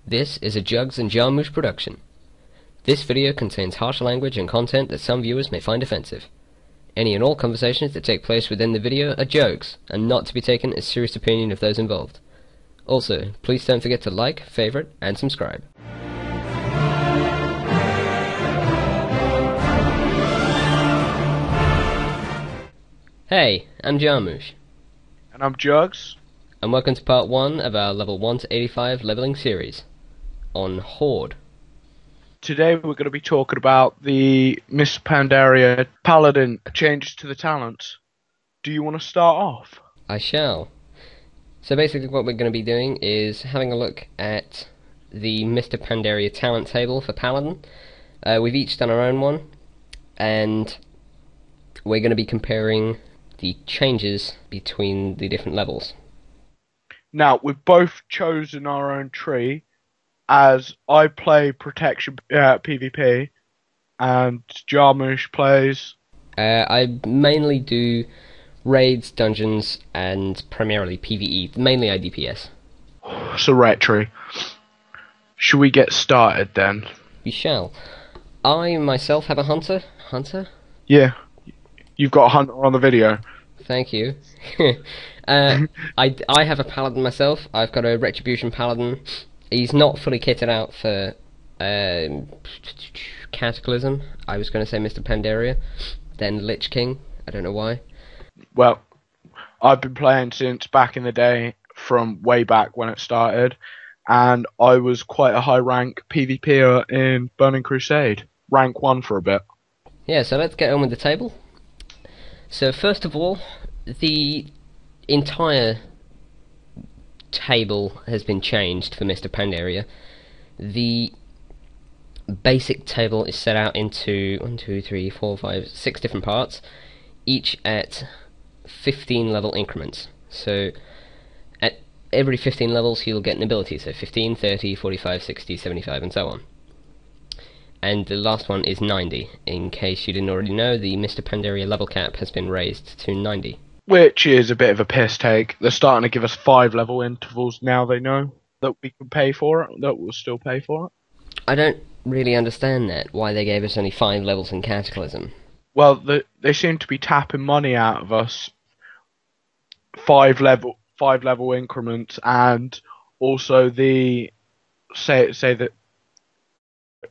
This is a Juggs and Jarmoosh production. This video contains harsh language and content that some viewers may find offensive. Any and all conversations that take place within the video are jokes, and not to be taken as serious opinion of those involved. Also, please don't forget to like, favorite, and subscribe. Hey, I'm Jarmoosh. And I'm Juggs. And welcome to part 1 of our level 1 to 85 leveling series on Horde. Today we're going to be talking about the Miss Pandaria Paladin changes to the talents. Do you want to start off? I shall. So basically what we're going to be doing is having a look at the Mr. Pandaria talent table for Paladin. We've each done our own one, and we're going to be comparing the changes between the different levels. Now, we've both chosen our own tree, as I play Protection PvP, and Jarmoosh plays... I mainly do raids, dungeons, and primarily PvE, mainly IDPS. It's a ret tree. Should we get started then? We shall. I myself have a hunter. Hunter? Yeah. You've got a hunter on the video. Thank you. I have a paladin myself. I've got a retribution paladin. He's not fully kitted out for Cataclysm. I was going to say Mr. Pandaria, then Lich King. I don't know why. Well, I've been playing since back in the day, from way back when it started, and I was quite a high rank PvPer in Burning Crusade. Rank 1 for a bit. Yeah, so let's get on with the table. So first of all, the entire table has been changed for Mr. Pandaria. The basic table is set out into 6 different parts, each at 15 level increments. So at every 15 levels you'll get an ability, so 15, 30, 45, 60, 75 and so on. And the last one is 90. In case you didn't already know, the Mr. Pandaria level cap has been raised to 90. Which is a bit of a piss take. They're starting to give us 5 level intervals now they know that we can pay for it, that we'll still pay for it. I don't really understand that, why they gave us only 5 levels in Cataclysm. Well, they seem to be tapping money out of us. 5 level increments, and also the say that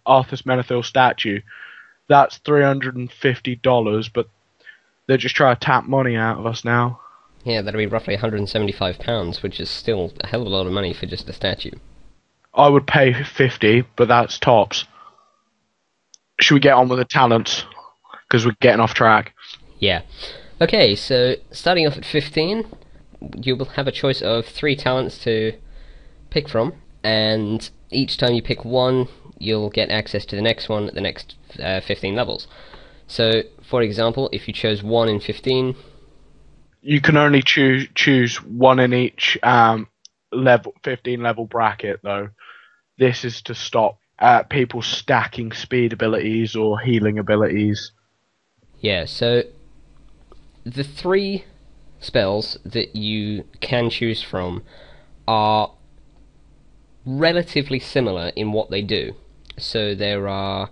Arthas Menethil statue, that's $350, but they're just trying to tap money out of us now. Yeah, that'll be roughly £175, which is still a hell of a lot of money for just a statue. I would pay 50, but that's tops. Should we get on with the talents? Because we're getting off track. Yeah. Okay, so starting off at 15, you will have a choice of 3 talents to pick from, and each time you pick one, you'll get access to the next one at the next 15 levels. So, for example, if you chose 1 in 15... You can only choose 1 in each 15 level bracket, though. This is to stop people stacking speed abilities or healing abilities. Yeah, so the 3 spells that you can choose from are relatively similar in what they do. So there are,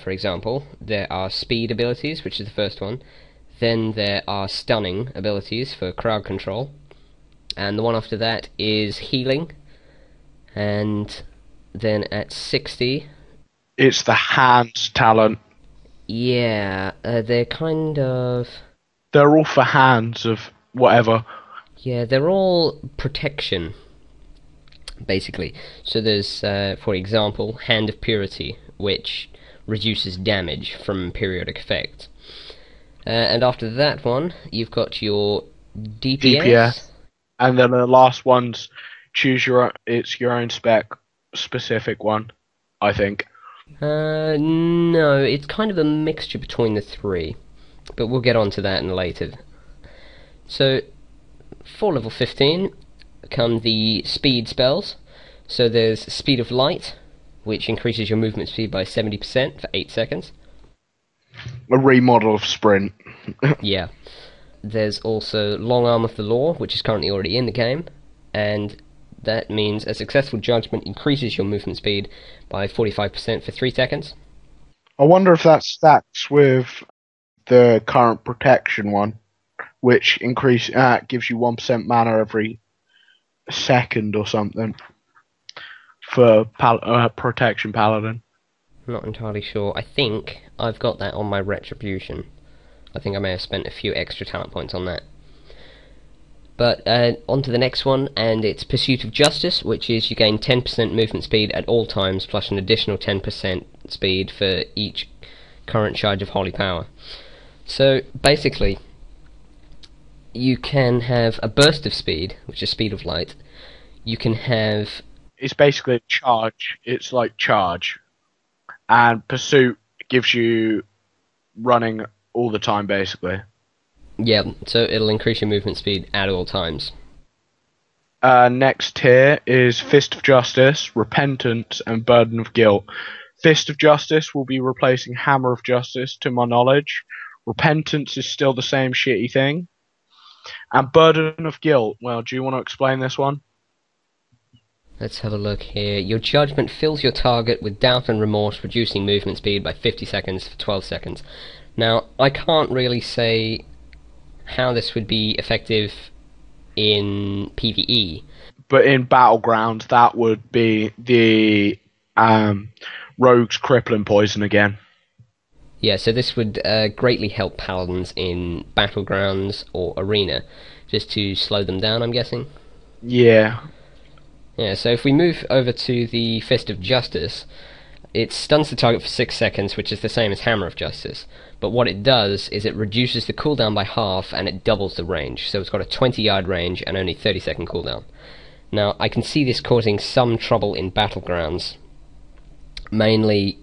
for example, there are speed abilities, which is the first one. Then there are stunning abilities for crowd control. And the one after that is healing. And then at 60... It's the hands talent. Yeah, they're kind of... They're all for hands of whatever. Yeah, they're all protection, basically. So there's, for example, Hand of Purity, which reduces damage from periodic effects. And after that one, you've got your DPS. And then the last one's choose your own, it's your own specific one, I think. No, it's kind of a mixture between the 3, but we'll get on to that in later. So, for level 15 come the speed spells. So there's Speed of Light, which increases your movement speed by 70% for 8 seconds. A remodel of Sprint. Yeah. There's also Long Arm of the Law, which is currently already in the game, and that means a successful judgment increases your movement speed by 45% for 3 seconds. I wonder if that stacks with the current protection one, which gives you 1% mana every second or something for protection paladin. I'm not entirely sure. I think I've got that on my retribution. I think I may have spent a few extra talent points on that. But on to the next one, and it's Pursuit of Justice, which is you gain 10% movement speed at all times, plus an additional 10% speed for each current charge of holy power. So basically, you can have a burst of speed, which is speed of light. You can have... It's basically a charge. It's like charge. And Pursuit gives you running all the time, basically. Yeah, so it'll increase your movement speed at all times. Next tier is Fist of Justice, Repentance, and Burden of Guilt. Fist of Justice will be replacing Hammer of Justice, to my knowledge. Repentance is still the same shitty thing. And Burden of Guilt, well, do you want to explain this one? Let's have a look here. Your judgment fills your target with doubt and remorse, reducing movement speed by 50 seconds for 12 seconds. Now, I can't really say how this would be effective in PvE. But in Battleground, that would be the Rogue's Crippling Poison again. Yeah, so this would greatly help Paladins in Battlegrounds or Arena, just to slow them down, I'm guessing? Yeah. Yeah, so if we move over to the Fist of Justice, it stuns the target for 6 seconds, which is the same as Hammer of Justice. But what it does is it reduces the cooldown by half, and it doubles the range. So it's got a 20-yard range and only 30-second cooldown. Now, I can see this causing some trouble in Battlegrounds, mainly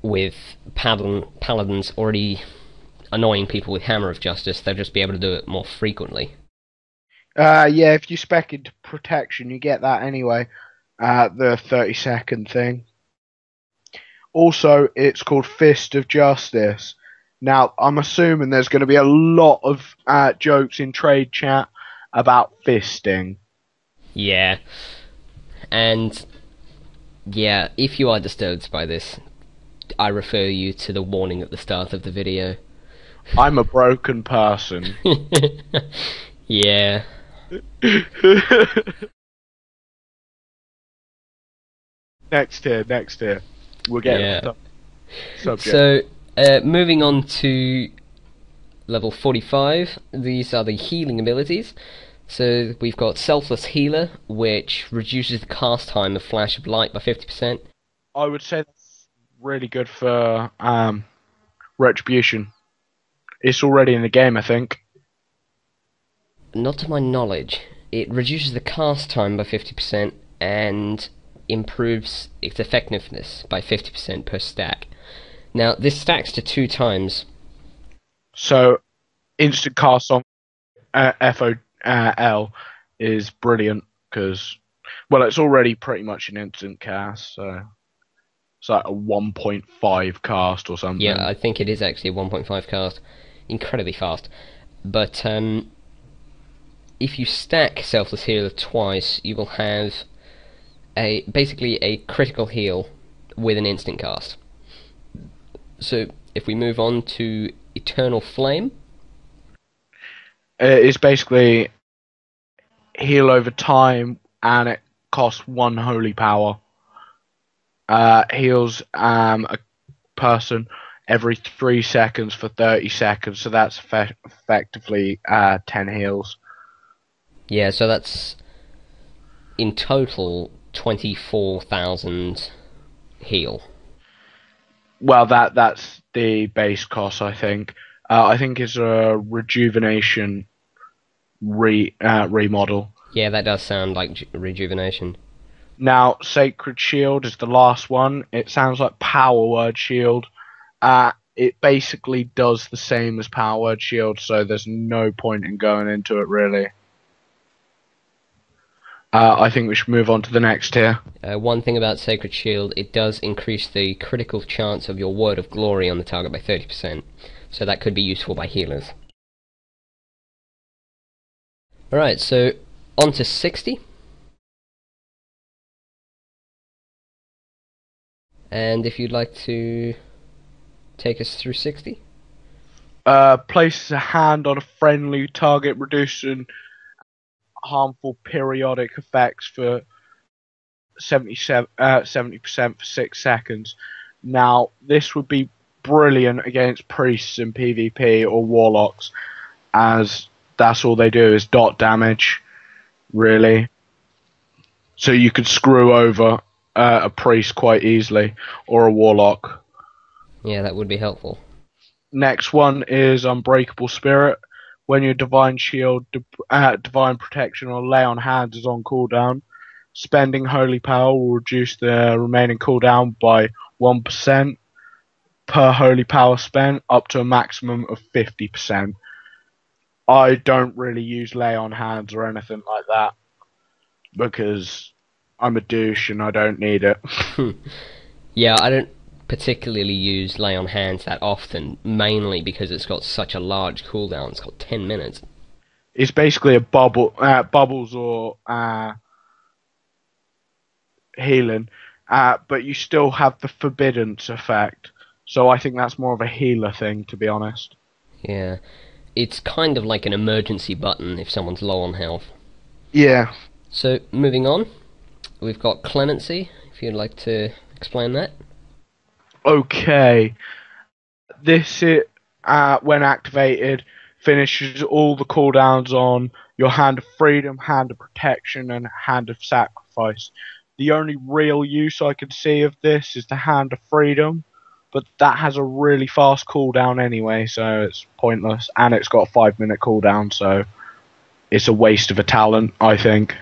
with Paladins already annoying people with Hammer of Justice. They'll just be able to do it more frequently. Yeah, if you spec into protection, you get that anyway. The 30-second thing. Also, it's called Fist of Justice. Now, I'm assuming there's going to be a lot of jokes in trade chat about fisting. Yeah. And, yeah, if you are disturbed by this, I refer you to the warning at the start of the video. I'm a broken person. Yeah. Next tier. We'll get to the subject. So, moving on to level 45, these are the healing abilities. So we've got Selfless Healer, which reduces the cast time of Flash of Light by 50%. I would say that's really good for Retribution. It's already in the game, I think. Not to my knowledge. It reduces the cast time by 50% and improves its effectiveness by 50% per stack. Now, this stacks to 2 times. So, instant cast on FOL is brilliant because, well, it's already pretty much an instant cast, so it's like a 1.5 cast or something. Yeah, I think it is actually a 1.5 cast. Incredibly fast. But if you stack Selfless Healer twice, you will have basically a critical heal with an instant cast. So if we move on to Eternal Flame, it's basically heal over time, and it costs 1 holy power. Heals a person every 3 seconds for 30 seconds, so that's effectively 10 heals. Yeah, so that's in total 24,000 heal. Well, that's the base cost, I think. I think it's a rejuvenation remodel. Yeah, that does sound like rejuvenation. Now, Sacred Shield is the last one. It sounds like Power Word Shield. It basically does the same as Power Word Shield, so there's no point in going into it, really. I think we should move on to the next tier. One thing about Sacred Shield, it does increase the critical chance of your Word of Glory on the target by 30%, so that could be useful by healers. Alright, so on to 60. And if you'd like to take us through 60? Places a hand on a friendly target, reducing harmful periodic effects for 70% for 6 seconds. Now, this would be brilliant against priests in PvP or warlocks, as that's all they do is dot damage, really. So you could screw over a priest quite easily, or a warlock. Yeah, that would be helpful. Next one is Unbreakable Spirit. When your Divine Shield, Divine Protection, or Lay on Hands is on cooldown, spending Holy Power will reduce the remaining cooldown by 1% per Holy Power spent, up to a maximum of 50%. I don't really use Lay on Hands or anything like that, because I'm a douche and I don't need it. Yeah, I don't particularly use Lay on Hands that often, mainly because it's got such a large cooldown. It's got 10 minutes. It's basically a bubbles or healing, but you still have the forbiddance effect. So I think that's more of a healer thing, to be honest. Yeah, it's kind of like an emergency button if someone's low on health. Yeah. So, moving on, we've got Clemency, if you'd like to explain that. Okay. This, when activated, finishes all the cooldowns on your Hand of Freedom, Hand of Protection, and Hand of Sacrifice. The only real use I can see of this is the Hand of Freedom, but that has a really fast cooldown anyway, so it's pointless. And it's got a 5-minute cooldown, so it's a waste of a talent, I think.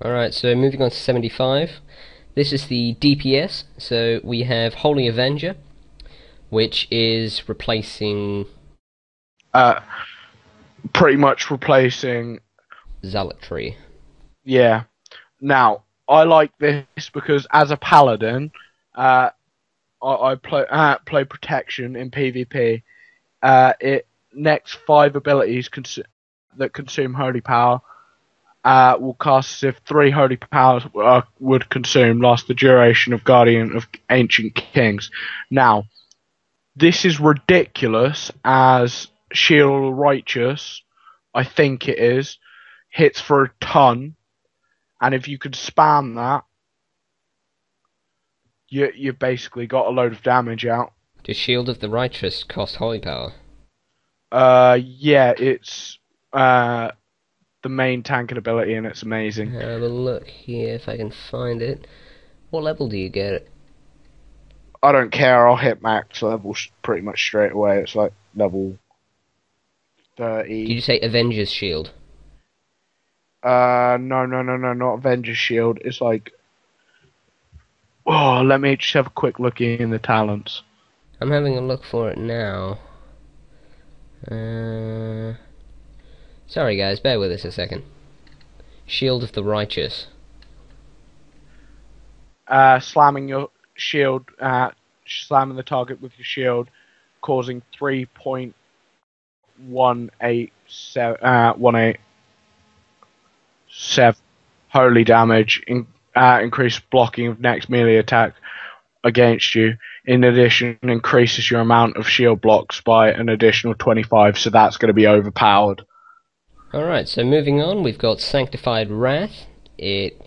Alright, so moving on to 75. This is the DPS, so we have Holy Avenger, which is replacing... pretty much replacing... Zealotry. Yeah. Now, I like this because as a Paladin, I play Protection in PvP. It next 5 abilities that consume Holy Power will cast as if 3 Holy Powers would consume, last the duration of Guardian of Ancient Kings. Now, this is ridiculous, as Shield of Righteous, I think it is, hits for a ton, and if you could spam that, you've basically got a load of damage out. Does Shield of the Righteous cost Holy Power? Yeah, it's the main tanking ability, and it's amazing. Have a look here if I can find it. What level do you get it? I don't care, I'll hit max level pretty much straight away. It's like level 30. Did you say Avenger's Shield? No, not Avengers Shield. It's like... Oh, let me just have a quick look in the talents. I'm having a look for it now. Sorry guys, bear with us a second. Shield of the Righteous. Slamming your shield, slamming the target with your shield, causing 187 holy damage, increased blocking of next melee attack against you. In addition, increases your amount of shield blocks by an additional 25, so that's going to be overpowered. Alright, so moving on, we've got Sanctified Wrath. It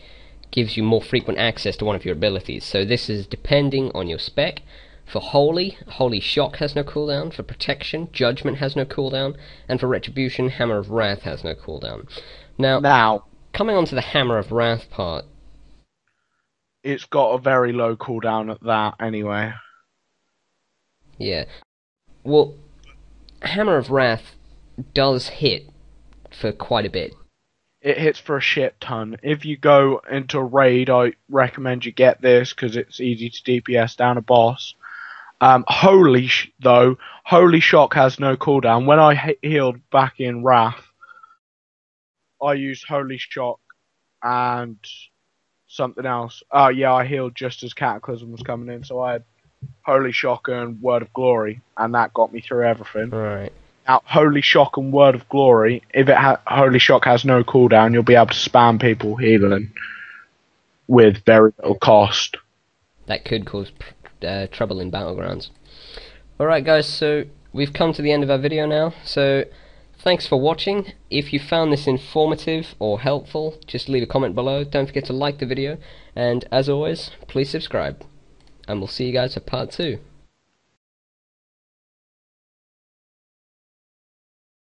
gives you more frequent access to one of your abilities, so this is depending on your spec. For Holy Shock has no cooldown. For Protection, Judgment has no cooldown. And for Retribution, Hammer of Wrath has no cooldown. Now, coming on to the Hammer of Wrath part. It's got a very low cooldown at that, anyway. Yeah. Well, Hammer of Wrath does hit for quite a bit. It hits for a shit ton. If you go into a raid, I recommend you get this, because it's easy to DPS down a boss. Holy Shock has no cooldown. When I healed back in Wrath, I used Holy Shock and something else. Oh yeah, I healed just as Cataclysm was coming in, so I had Holy Shock and Word of Glory, and that got me through everything. Right. Now, Holy Shock and Word of Glory, if Holy Shock has no cooldown, you'll be able to spam people healing with very little cost. that could cause trouble in battlegrounds. Alright guys, so we've come to the end of our video now, so thanks for watching. If you found this informative or helpful, just leave a comment below. Don't forget to like the video, and as always, please subscribe. And we'll see you guys for part 2.